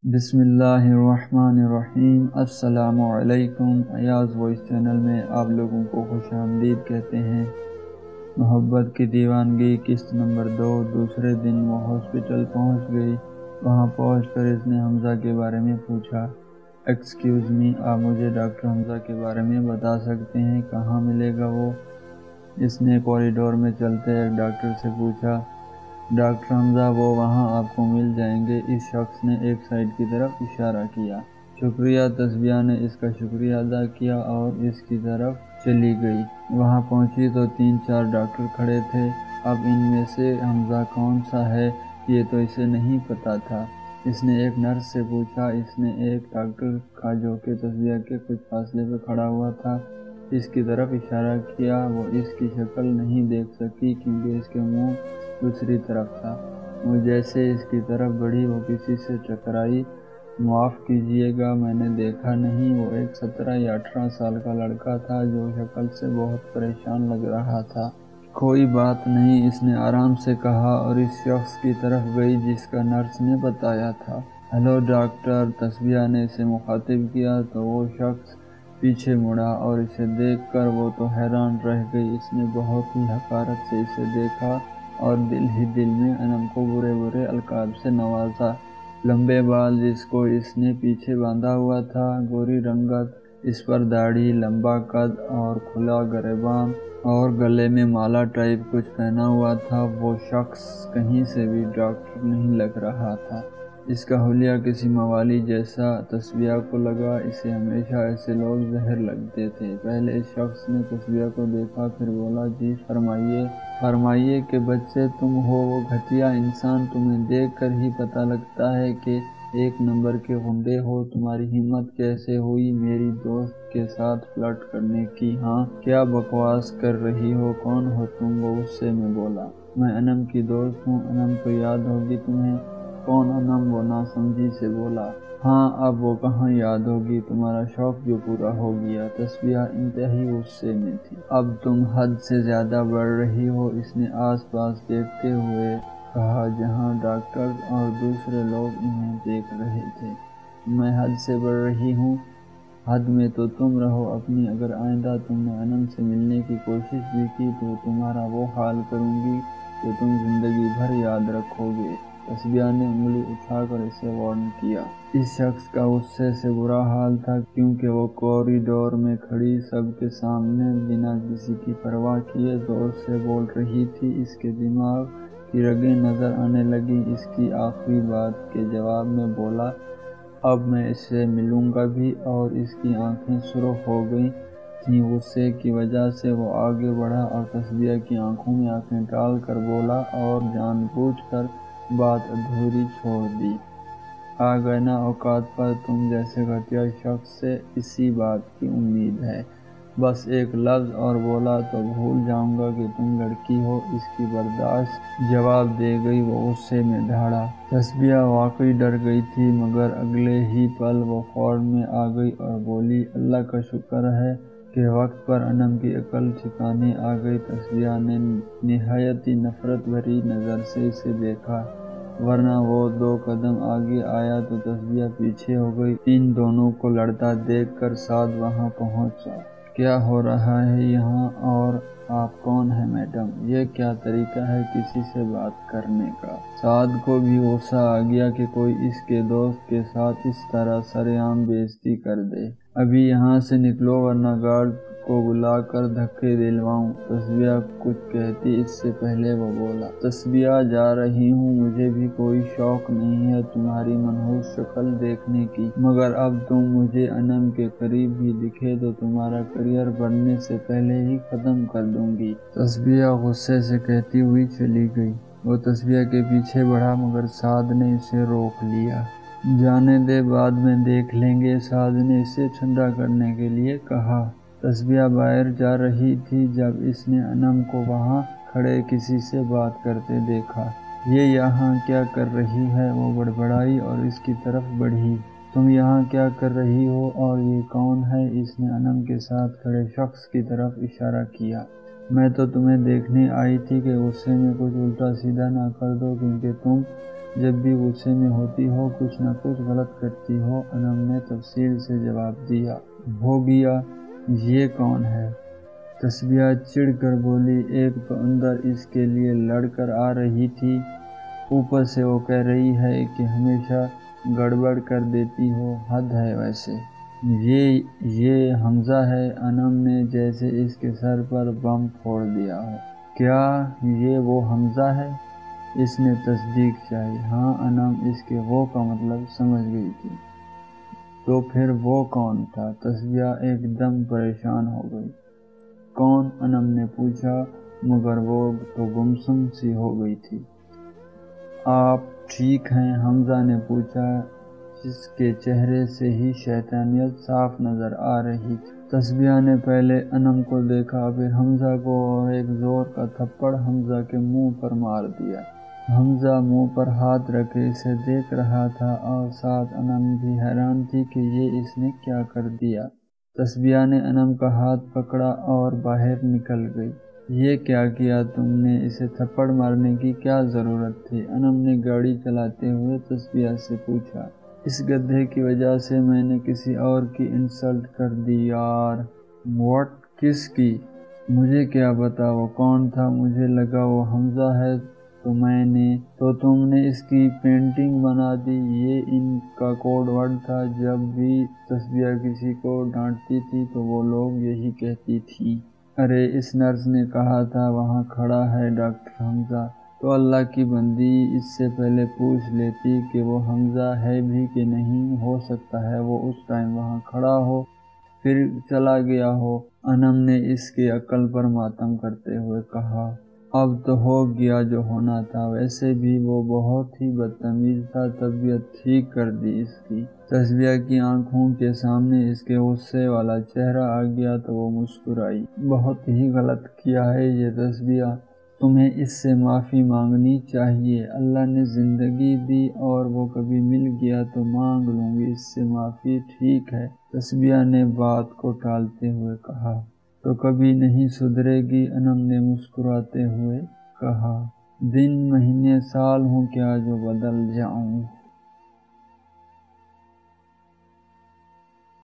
بسم اللہ الرحمن الرحیم۔ السلام علیکم۔ ایاز وائس چینل میں آپ لوگوں کو خوش آمدید کہتے ہیں۔ محبت کی دیوانگی قسط نمبر 2۔ دوسرے دن وہ ہاسپٹل پہنچ گئی۔ وہاں پہنچ کر اس نے حمزہ کے بارے میں پوچھا۔ ایکسکیوز می، آپ مجھے ڈاکٹر حمزہ کے بارے میں بتا سکتے ہیں، کہاں ملے گا وہ؟ اس نے کوریڈور میں چلتے ایک ڈاکٹر سے پوچھا۔ ڈاکٹر حمزہ، وہ وہاں آپ کو مل جائیں گے۔ اس شخص نے ایک سائڈ کی طرف اشارہ کیا۔ شکریہ۔ تسبیحہ نے اس کا شکریہ ادا کیا اور اس کی طرف چلی گئی۔ وہاں پہنچی تو 3-4 ڈاکٹر کھڑے تھے۔ اب ان میں سے حمزہ کون سا ہے یہ تو اسے نہیں پتا تھا۔ اس نے ایک نرس سے پوچھا۔ اس نے ایک ڈاکٹر کا جو کہ تسبیحہ کے کچھ فاصلے پہ کھڑا ہوا تھا اس کی طرف اشارہ کیا۔ وہ اس کی شکل نہیں دیکھ سکی کیونکہ اس کے منہ دوسری طرف تھا۔ وہ جیسے اس کی طرف بڑھی وہ کسی سے ٹکرائی۔ معاف کیجیے گا، میں نے دیکھا نہیں۔ وہ ایک 17 یا 18 سال کا لڑکا تھا جو شکل سے بہت پریشان لگ رہا تھا۔ کوئی بات نہیں، اس نے آرام سے کہا اور اس شخص کی طرف گئی جس کا نرس نے بتایا تھا۔ ہیلو ڈاکٹر، تسبیحہ نے اسے مخاطب کیا تو وہ شخص پیچھے مڑا اور اسے دیکھ کر وہ تو حیران رہ گئی۔ اس نے بہت ہی حقارت سے اسے دیکھا اور دل ہی دل میں انم کو برے برے القاب سے نوازا۔ لمبے بال جس کو اس نے پیچھے باندھا ہوا تھا، گوری رنگت، اس پر داڑھی، لمبا قد اور کھلا گریبان اور گلے میں مالا ٹائپ کچھ پہنا ہوا تھا۔ وہ شخص کہیں سے بھی ڈاکٹر نہیں لگ رہا تھا۔ اس کا حلیہ کسی موالی جیسا تسبیحہ کو لگا۔ اسے ہمیشہ ایسے لوگ زہر لگتے تھے۔ پہلے اس شخص نے تسبیحہ کو دیکھا، پھر بولا، جی فرمائیے کہ بچے تم ہو وہ گھٹیا انسان، تمہیں دیکھ کر ہی پتہ لگتا ہے کہ 1 نمبر کے غنڈے ہو۔ تمہاری ہمت کیسے ہوئی میری دوست کے ساتھ فلرٹ کرنے کی؟ ہاں، کیا بکواس کر رہی ہو؟ کون ہو تم؟ وہ غصے میں بولا۔ میں انم کی دوست ہوں، انم تو یاد ہوگی تمہیں۔ کون انم؟ وہ ناسمجھی سے بولا۔ ہاں، اب وہ کہاں یاد ہوگی، تمہارا شوق جو پورا ہو گیا۔ تسبیحہ انتہائی غصے میں تھی۔ اب تم حد سے زیادہ بڑھ رہی ہو، اس نے آس پاس دیکھتے ہوئے کہا جہاں ڈاکٹر اور دوسرے لوگ انہیں دیکھ رہے تھے۔ میں حد سے بڑھ رہی ہوں؟ حد میں تو تم رہو اپنی۔ اگر آئندہ تم نے انم سے ملنے کی کوشش بھی کی تو تمہارا وہ حال کروں گی جو تم زندگی بھر یاد رکھو گے۔ تسبیحہ نے انگلی اٹھا کر اسے وارن کیا۔ اس شخص کا غصے سے برا حال تھا کیونکہ وہ کوریڈور میں کھڑی سب کے سامنے بنا کسی کی پرواہ کیے زور سے بول رہی تھی۔ اس کے دماغ کی رگیں نظر آنے لگیں۔ اس کی آخری بات کے جواب میں بولا، اب میں اس سے ملوں گا بھی، اور اس کی آنکھیں سرخ ہو گئی تھیں غصے کی وجہ سے۔ وہ آگے بڑھا اور تسبیحہ کی آنکھوں میں آنکھیں ڈال کر بولا، اور جان بوجھ کر بات ادھوری چھوڑ دی۔ آ گئے نا اوقات پر، تم جیسے گھٹیا شخص سے اسی بات کی امید ہے۔ بس ایک لفظ اور بولا تو بھول جاؤں گا کہ تم لڑکی ہو۔ اس کی برداشت جواب دے گئی۔ وہ غصے میں دھاڑا۔ تسبیحہ واقعی ڈر گئی تھی مگر اگلے ہی پل وہ فورم میں آ گئی اور بولی، اللہ کا شکر ہے کہ وقت پر انم کی عقل ٹھکانے آ گئی۔ تسبیحہ نے نہایت ہی نفرت بھری نظر سے اسے دیکھا، ورنہ وہ 2 قدم آگے آیا تو تسبیحہ پیچھے ہو گئی۔ ان دونوں کو لڑتا دیکھ کر سعد وہاں پہنچا۔ کیا ہو رہا ہے یہاں؟ اور آپ کون ہیں میڈم؟ یہ کیا طریقہ ہے کسی سے بات کرنے کا؟ سعد کو بھی غصہ آ گیا کہ کوئی اس کے دوست کے ساتھ اس طرح سر عام بے عزتی کر دے۔ ابھی یہاں سے نکلو ورنہ گارڈ کو بلا کر دھکے دلواؤں۔ تسبیحہ کچھ کہتی اس سے پہلے وہ بولا، تسبیحہ جا رہی ہوں، مجھے بھی کوئی شوق نہیں ہے تمہاری منحوس شکل دیکھنے کی، مگر اب تم مجھے انم کے قریب بھی دکھے تو تمہارا کیریئر بڑھنے سے پہلے ہی ختم کر دوں گی۔ تسبیحہ غصے سے کہتی ہوئی چلی گئی۔ وہ تسبیحہ کے پیچھے بڑھا مگر سعد نے اسے روک لیا۔ جانے دے، بعد میں دیکھ لیں گے، سعد نے اسے ٹھنڈا کرنے کے لیے کہا۔ تسبیحہ باہر جا رہی تھی جب اس نے انم کو وہاں کھڑے کسی سے بات کرتے دیکھا۔ یہ یہاں کیا کر رہی ہے؟ وہ بڑبڑائی اور اس کی طرف بڑھی۔ تم یہاں کیا کر رہی ہو؟ اور یہ کون ہے؟ اس نے انم کے ساتھ کھڑے شخص کی طرف اشارہ کیا۔ میں تو تمہیں دیکھنے آئی تھی کہ غصے میں کچھ الٹا سیدھا نہ کر دو کیونکہ تم جب بھی غصے میں ہوتی ہو کچھ نہ کچھ غلط کرتی ہو۔ انم نے تفصیل سے جواب دیا۔ ہو گیا، یہ کون ہے؟ تسبیحہ چڑ کر بولی، ایک تو اندر اس کے لیے لڑ کر آ رہی تھی، اوپر سے وہ کہہ رہی ہے کہ ہمیشہ گڑبڑ کر دیتی ہو، حد ہے ویسے۔ یہ حمزہ ہے؟ انم نے جیسے اس کے سر پر بم پھوڑ دیا ہو۔ کیا یہ وہ حمزہ ہے؟ اس نے تصدیق چاہی۔ ہاں انم اس کے وہ کا مطلب سمجھ گئی تھی۔ تو پھر وہ کون تھا؟ تسبیحہ ایک دم پریشان ہو گئی۔ کون؟ انم نے پوچھا، مگر وہ تو گمسم سی ہو گئی تھی۔ آپ ٹھیک ہیں؟ حمزہ نے پوچھا، جس کے چہرے سے ہی شیطانیت صاف نظر آ رہی تھی۔ تسبیحہ نے پہلے انم کو دیکھا، پھر حمزہ کو، اور ایک زور کا تھپڑ حمزہ کے منہ پر مار دیا۔ حمزہ منہ پر ہاتھ رکھے اسے دیکھ رہا تھا، اور ساتھ انم بھی حیران تھی کہ یہ اس نے کیا کر دیا۔ تسبیحہ نے انم کا ہاتھ پکڑا اور باہر نکل گئی۔ یہ کیا کیا تم نے؟ اسے تھپڑ مارنے کی کیا ضرورت تھی؟ انم نے گاڑی چلاتے ہوئے تسبیحہ سے پوچھا۔ اس گدھے کی وجہ سے میں نے کسی اور کی انسلٹ کر دی یار۔ واٹ؟ کس کی؟ مجھے کیا پتا وہ کون تھا، مجھے لگا وہ حمزہ ہے تو تم نے اس کی پینٹنگ بنا دی۔ یہ ان کا کوڈ ورڈ تھا، جب بھی تسبیحہ کسی کو ڈانٹتی تھی تو وہ لوگ یہی کہتی تھی۔ ارے اس نرس نے کہا تھا وہاں کھڑا ہے ڈاکٹر حمزہ، تو اللہ کی بندی اس سے پہلے پوچھ لیتی کہ وہ حمزہ ہے بھی کہ نہیں، ہو سکتا ہے وہ اس ٹائم وہاں کھڑا ہو پھر چلا گیا ہو۔ انم نے اس کی عقل پر ماتم کرتے ہوئے کہا۔ اب تو ہو گیا جو ہونا تھا، ویسے بھی وہ بہت ہی بدتمیز تھا، طبیعت ٹھیک کر دی اس کی۔ تسبیحہ کی آنکھوں کے سامنے اس کے غصے والا چہرہ آ گیا تو وہ مسکرائی۔ بہت ہی غلط کیا ہے یہ تسبیحہ، تمہیں اس سے معافی مانگنی چاہیے۔ اللہ نے زندگی دی اور وہ کبھی مل گیا تو مانگ لوں گی اس سے معافی، ٹھیک ہے؟ تسبیحہ نے بات کو ٹالتے ہوئے کہا۔ تو کبھی نہیں سدھرے گی؟ انم نے مسکراتے ہوئے کہا۔ دن مہینے سال ہوں کیا جو بدل جاؤں؟